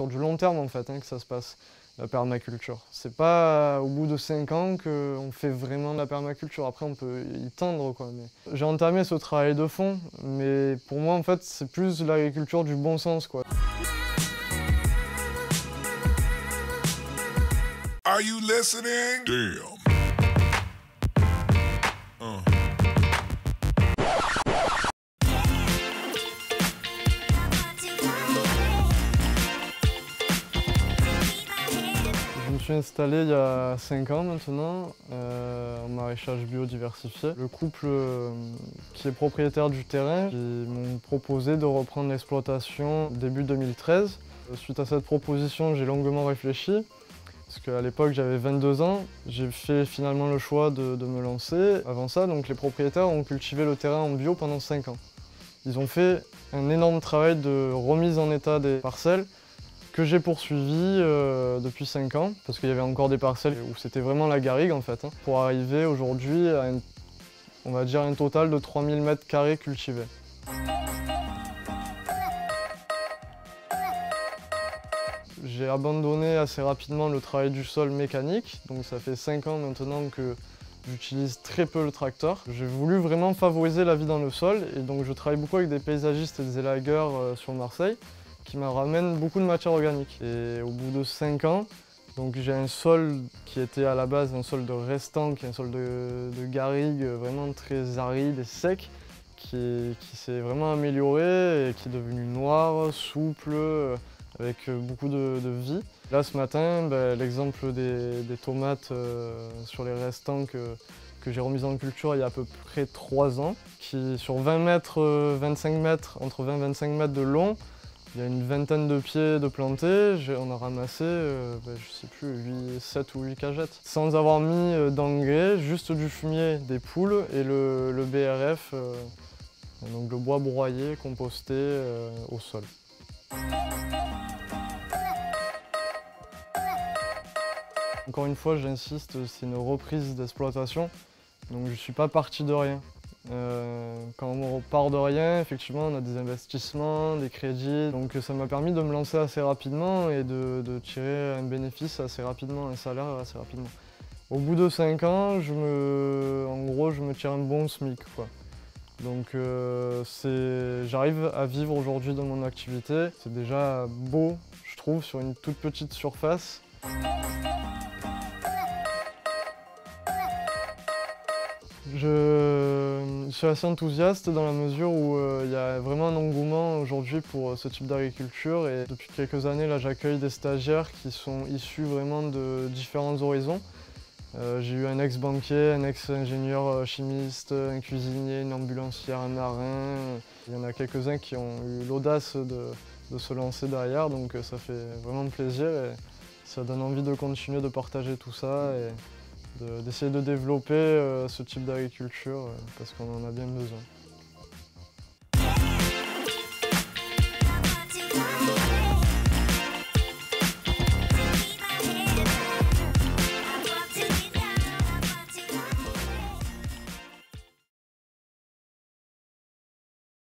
sur du long terme en fait que ça se passe, la permaculture. C'est pas au bout de 5 ans qu'on fait vraiment de la permaculture. Après on peut y tendre quoi. Mais j'ai entamé ce travail de fond, mais pour moi en fait c'est plus l'agriculture du bon sens quoi. Are you listening? Damn. Je me suis installé il y a 5 ans maintenant, en maraîchage bio diversifié. Le couple qui est propriétaire du terrain, ils m'ont proposé de reprendre l'exploitation début 2013. Suite à cette proposition, j'ai longuement réfléchi, parce qu'à l'époque j'avais 22 ans. J'ai fait finalement le choix de me lancer. Avant ça, donc, les propriétaires ont cultivé le terrain en bio pendant 5 ans. Ils ont fait un énorme travail de remise en état des parcelles, que j'ai poursuivi depuis 5 ans, parce qu'il y avait encore des parcelles où c'était vraiment la garrigue en fait, pour arriver aujourd'hui à on va dire un total de 3000 m² cultivés. J'ai abandonné assez rapidement le travail du sol mécanique, donc ça fait 5 ans maintenant que j'utilise très peu le tracteur. J'ai voulu vraiment favoriser la vie dans le sol, et donc je travaille beaucoup avec des paysagistes et des élagueurs sur Marseille, qui me ramène beaucoup de matière organique. Et au bout de 5 ans, donc j'ai un sol qui était à la base un sol de restant, qui est un sol de garrigue vraiment très aride et sec, qui s'est vraiment amélioré et qui est devenu noir, souple, avec beaucoup de vie. Là ce matin, l'exemple des tomates sur les restants que j'ai remis en culture il y a à peu près 3 ans, qui sur 20 mètres, 25 mètres, entre 20 et 25 mètres de long, il y a une vingtaine de pieds de plantés, on a ramassé, je sais plus, 7 ou 8 cagettes. Sans avoir mis d'engrais, juste du fumier des poules et le BRF, donc le bois broyé, composté au sol. Encore une fois, j'insiste, c'est une reprise d'exploitation, donc je ne suis pas parti de rien. Quand on repart de rien, effectivement, on a des investissements, des crédits, donc ça m'a permis de me lancer assez rapidement et de tirer un bénéfice assez rapidement, un salaire assez rapidement. Au bout de 5 ans, en gros, je me tire un bon SMIC, quoi. Donc j'arrive à vivre aujourd'hui de mon activité. C'est déjà beau, je trouve, sur une toute petite surface. Je suis assez enthousiaste dans la mesure où il y a vraiment un engouement aujourd'hui pour ce type d'agriculture, et depuis quelques années là j'accueille des stagiaires qui sont issus vraiment de différents horizons. J'ai eu un ex-banquier, un ex-ingénieur chimiste, un cuisinier, une ambulancière, un marin. Il y en a quelques-uns qui ont eu l'audace de se lancer derrière, donc ça fait vraiment plaisir et ça donne envie de continuer de partager tout ça et d'essayer de développer ce type d'agriculture parce qu'on en a bien besoin.